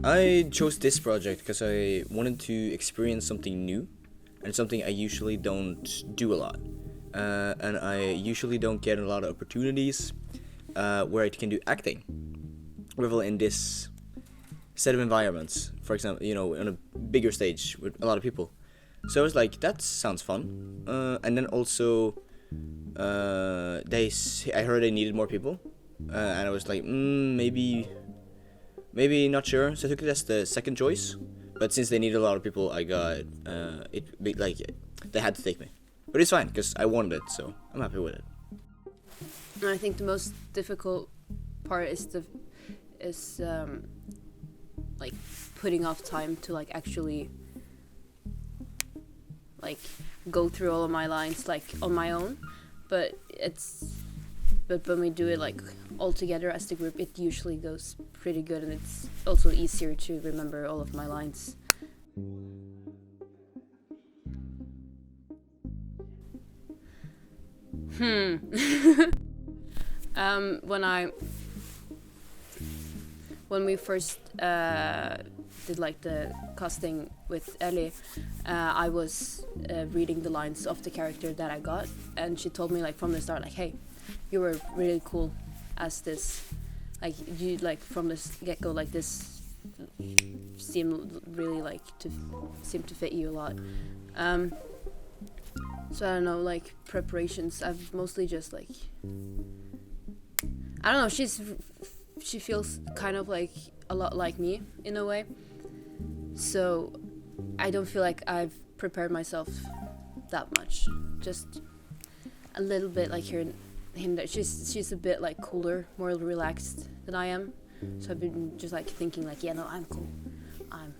I chose this project because I wanted to experience something new and something I usually don't do a lot. And I usually don't get a lot of opportunities where I can do acting. Well, in this set of environments, for example, on a bigger stage with a lot of people. So I was like, that sounds fun. And then also, I heard they needed more people, and I was like, maybe not sure. So I took it as the second choice. But since they needed a lot of people, I got they had to take me. But it's fine because I wanted it, so I'm happy with it. I think the most difficult part is like putting off time to like actually like go through all of my lines like on my own, but when we do it like all together as the group, it usually goes pretty good, and it's also easier to remember all of my lines. When we first did like the casting with Ellie, I was reading the lines of the character that I got, and she told me like from the start, like, hey, you were really cool as this, like you like from the get-go, like this seemed really like seem to fit you a lot. So I don't know, like preparations, I've mostly just like, I don't know, she feels kind of like a lot like me in a way, so I don't feel like I've prepared myself that much, just a little bit like here and there. She's a bit like cooler, more relaxed than I am, so I've been just like thinking like, yeah, no, I'm cool, I'm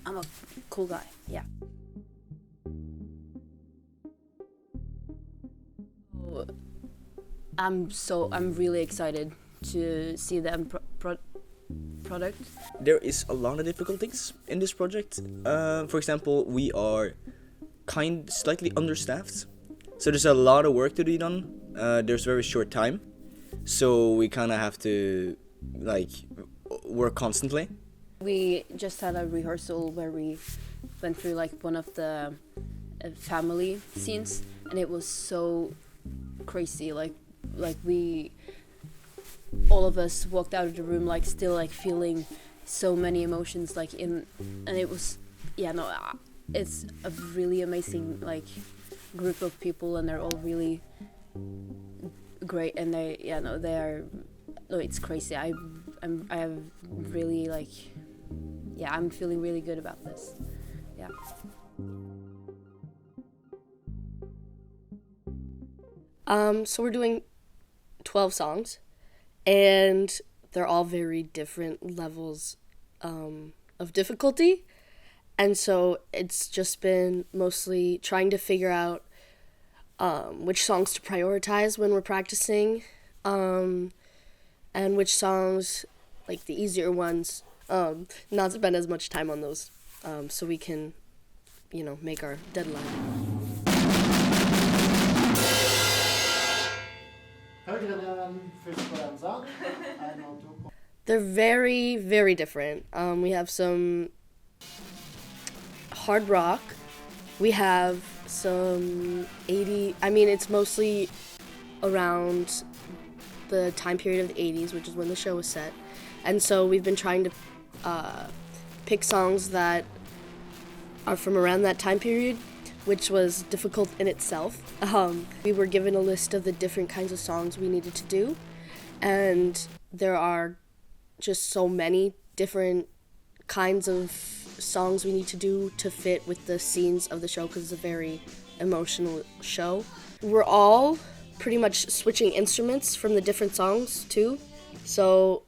a cool guy, yeah. I'm really excited to see the product. There is a lot of difficulties in this project. For example, we are slightly understaffed, so there's a lot of work to be done. There's very short time, so we kind of have to like work constantly. We just had a rehearsal where we went through like one of the family scenes, and it was so crazy. Like we all of us walked out of the room like still like feeling so many emotions like in, and it was it's a really amazing like group of people, and they're all really great, and it's crazy. I have really like, I'm feeling really good about this. Yeah. So we're doing 12 songs, and they're all very different levels of difficulty. And so it's just been mostly trying to figure out which songs to prioritize when we're practicing, and which songs, like the easier ones, not spend as much time on those, so we can, make our deadline. They're very, very different. We have some hard rock. We have some 80s. I mean, it's mostly around the time period of the 80s, which is when the show was set. And so we've been trying to pick songs that are from around that time period, which was difficult in itself. We were given a list of the different kinds of songs we needed to do, and there are just so many different kinds of songs we need to do to fit with the scenes of the show, because it's a very emotional show. We're all pretty much switching instruments from the different songs too. So,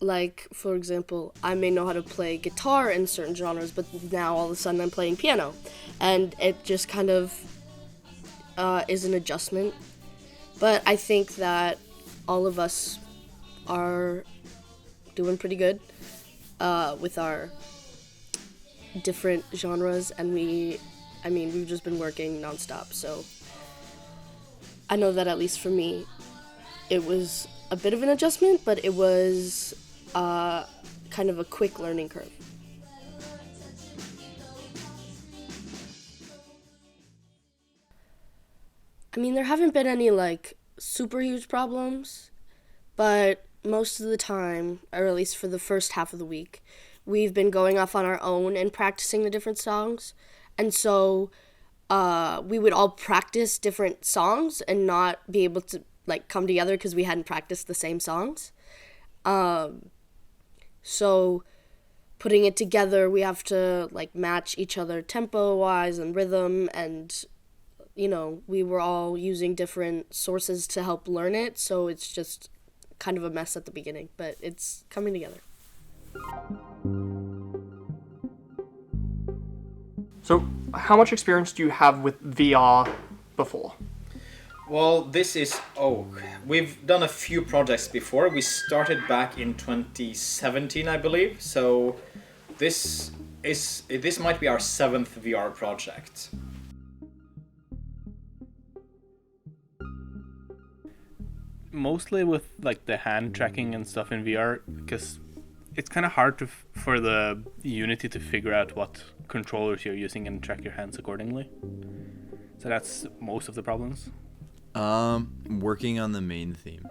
like, for example, I may know how to play guitar in certain genres, but now all of a sudden I'm playing piano. And it just kind of is an adjustment. But I think that all of us are doing pretty good with our different genres, and we've just been working nonstop. So I know that at least for me, it was a bit of an adjustment, but it was kind of a quick learning curve. I mean, there haven't been any like super huge problems, but most of the time, or at least for the first half of the week, we've been going off on our own and practicing the different songs. And so we would all practice different songs and not be able to like come together because we hadn't practiced the same songs. So putting it together, we have to like match each other tempo-wise and rhythm, and you know, we were all using different sources to help learn it, so it's just kind of a mess at the beginning, but it's coming together. So, how much experience do you have with VR before? Well, we've done a few projects before. We started back in 2017, I believe. So this might be our 7th VR project. Mostly with like the hand tracking and stuff in VR, because it's kind of hard for the Unity to figure out what controllers you're using and track your hands accordingly. So that's most of the problems. Working on the main theme.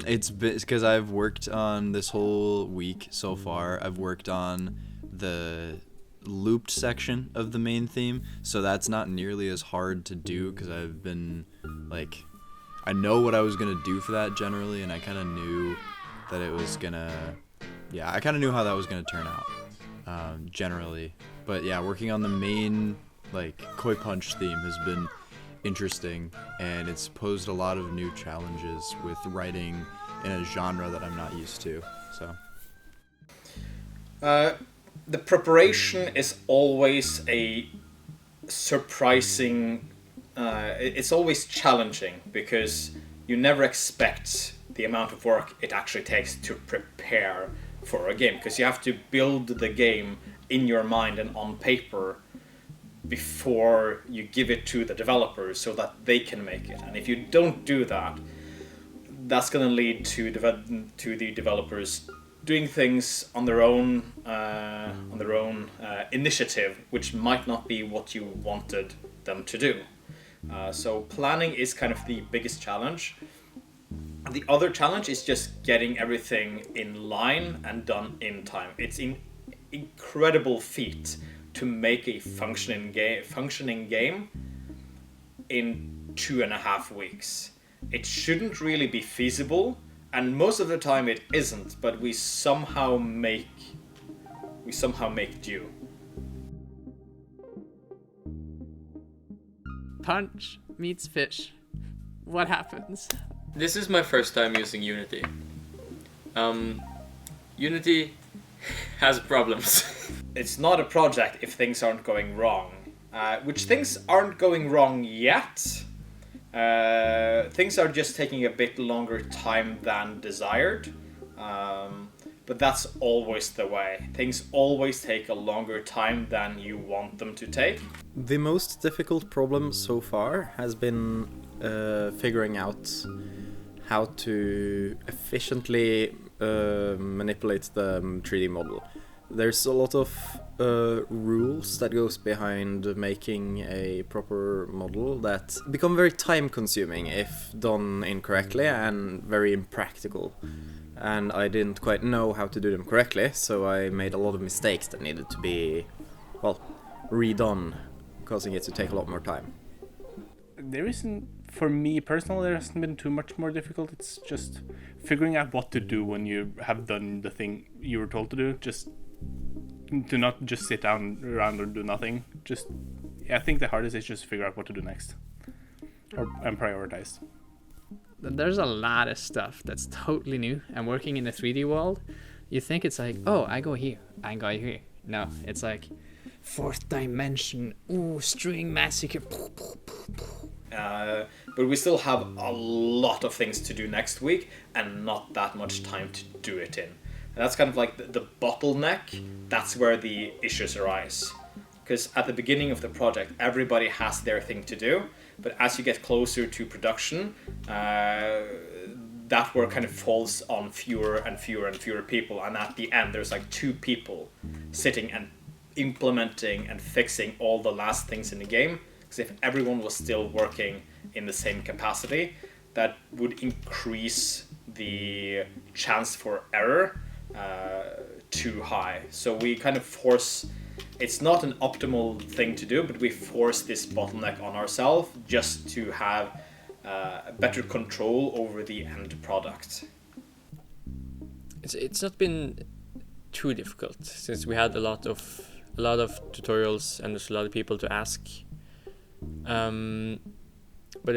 It's because I've worked on this whole week so far. I've worked on the looped section of the main theme, so that's not nearly as hard to do because I've been like, I know what I was gonna do for that generally, and I kind of knew that it was gonna, I kind of knew how that was gonna turn out, generally. But yeah, working on the main like Koi Punch theme has been interesting, and it's posed a lot of new challenges with writing in a genre that I'm not used to. So the preparation is always a surprising, it's always challenging because you never expect the amount of work it actually takes to prepare for a game, because you have to build the game in your mind and on paper before you give it to the developers so that they can make it. And if you don't do that, that's going to lead to the developers doing things on their own initiative, which might not be what you wanted them to do. So planning is kind of the biggest challenge. The other challenge is just getting everything in line and done in time. It's an incredible feat to make a functioning game in 2.5 weeks. It shouldn't really be feasible, and most of the time it isn't, but we somehow make do. Punch meets fish. What happens? This is my first time using Unity. Unity has problems. It's not a project if things aren't going wrong. Which things aren't going wrong yet. Things are just taking a bit longer time than desired. But that's always the way. Things always take a longer time than you want them to take. The most difficult problem so far has been figuring out how to efficiently manipulate the 3D model. There's a lot of rules that goes behind making a proper model that become very time consuming if done incorrectly and very impractical. And I didn't quite know how to do them correctly, so I made a lot of mistakes that needed to be, redone, causing it to take a lot more time. There isn't, for me personally, there hasn't been too much more difficult. It's just figuring out what to do when you have done the thing you were told to do. Just to not just sit down around or do nothing. I think the hardest is just figure out what to do next, and prioritize. There's a lot of stuff that's totally new, and working in the 3D world, you think it's like, oh, I go here, I go here. No, it's like fourth dimension, string massacre. But we still have a lot of things to do next week and not that much time to do it in. And that's kind of like the bottleneck. That's where the issues arise. Because at the beginning of the project, everybody has their thing to do. But as you get closer to production, that work kind of falls on fewer and fewer and fewer people, and at the end there's like 2 people sitting and implementing and fixing all the last things in the game. Because if everyone was still working in the same capacity, that would increase the chance for error too high. So we kind of force, it's not an optimal thing to do, but we force this bottleneck on ourselves just to have better control over the end product. It's not been too difficult since we had a lot of tutorials and there's a lot of people to ask. But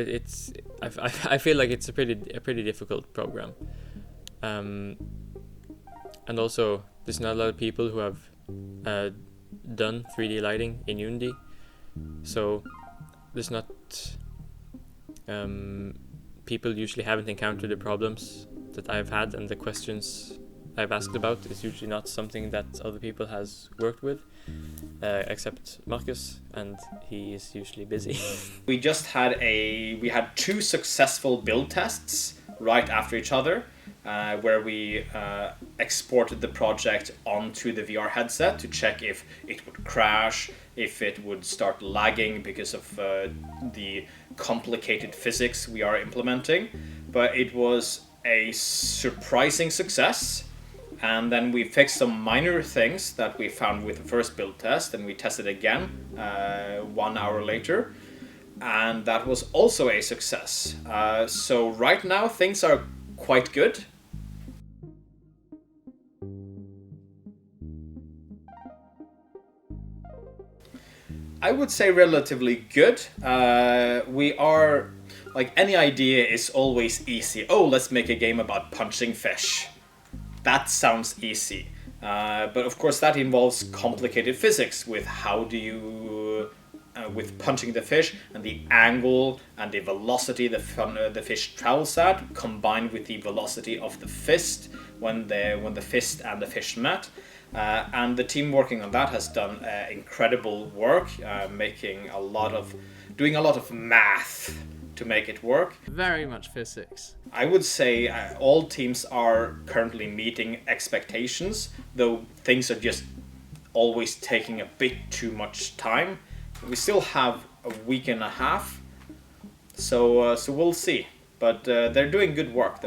I feel like it's a pretty difficult program. And also there's not a lot of people who have done 3D lighting in Unity, so there's not people usually haven't encountered the problems that I've had, and the questions I've asked about is usually not something that other people has worked with, except Marcus, and he is usually busy. We had 2 successful build tests right after each other, where we exported the project onto the VR headset to check if it would crash, if it would start lagging because of the complicated physics we are implementing. But it was a surprising success. And then we fixed some minor things that we found with the first build test, and we tested again 1 hour later. And that was also a success. So right now things are quite good. I would say relatively good. We are, like, any idea is always easy. Oh, let's make a game about punching fish. That sounds easy. But of course that involves complicated physics with how do you, with punching the fish and the angle and the velocity the fish travels at, combined with the velocity of the fist when the fist and the fish met. And the team working on that has done incredible work, doing a lot of math to make it work. Very much physics. I would say all teams are currently meeting expectations, though things are just always taking a bit too much time. We still have a week and a half, so we'll see. But they're doing good work.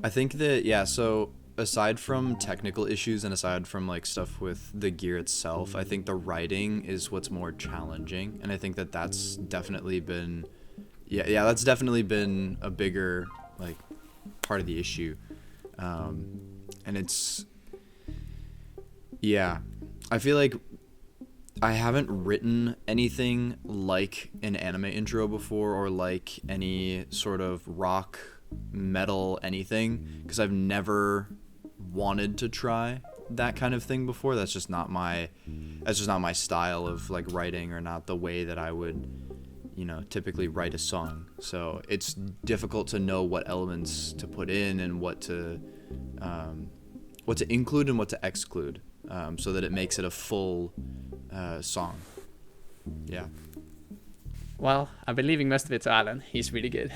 I think that, yeah, so aside from technical issues and aside from like stuff with the gear itself, I think the writing is what's more challenging, and I think that that's definitely been that's definitely been a bigger like part of the issue. And it's, yeah, I feel like I haven't written anything like an anime intro before, or like any sort of rock, metal, anything, because I've never wanted to try that kind of thing before. That's just not my style of like writing, or not the way that I would, typically write a song. So it's difficult to know what elements to put in and what to include and what to exclude, so that it makes it a full song. Yeah. Well, I've been leaving most of it to Alan. He's really good.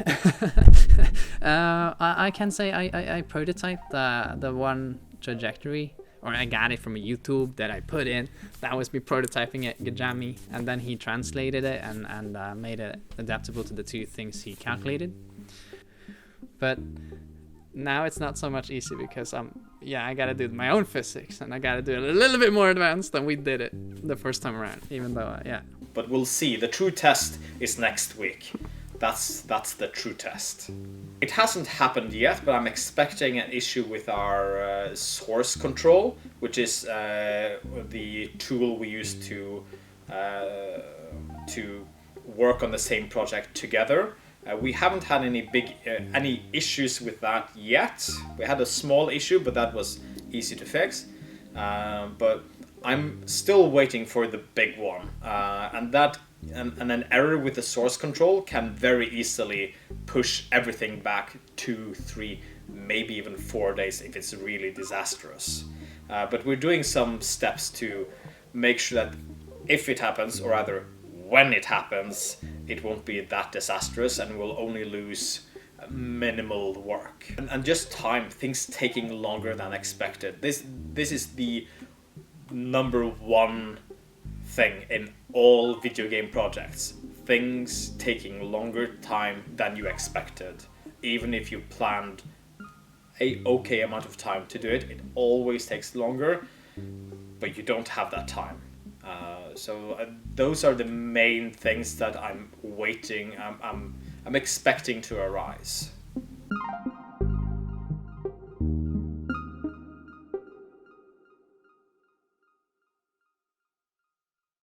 I can say I prototyped the one trajectory, or I got it from a YouTube that I put in. That was me prototyping it, Gajami, and then he translated it and made it adaptable to the 2 things he calculated. But now it's not so much easy because I gotta do my own physics, and I gotta do it a little bit more advanced than we did it the first time around, even though, But we'll see. The true test is next week. That's the true test. It hasn't happened yet, but I'm expecting an issue with our source control, which is the tool we use to work on the same project together. We haven't had any issues with that yet. We had a small issue, but that was easy to fix. But I'm still waiting for the big one, and an error with the source control can very easily push everything back 2, 3, maybe even 4 days if it's really disastrous. But we're doing some steps to make sure that if it happens, or rather when it happens, it won't be that disastrous, and we'll only lose minimal work and just time, things taking longer than expected. This is the number one thing in all video game projects. Things taking longer time than you expected. Even if you planned a okay amount of time to do it, it always takes longer, but you don't have that time. So those are the main things that I'm waiting, I'm expecting to arise.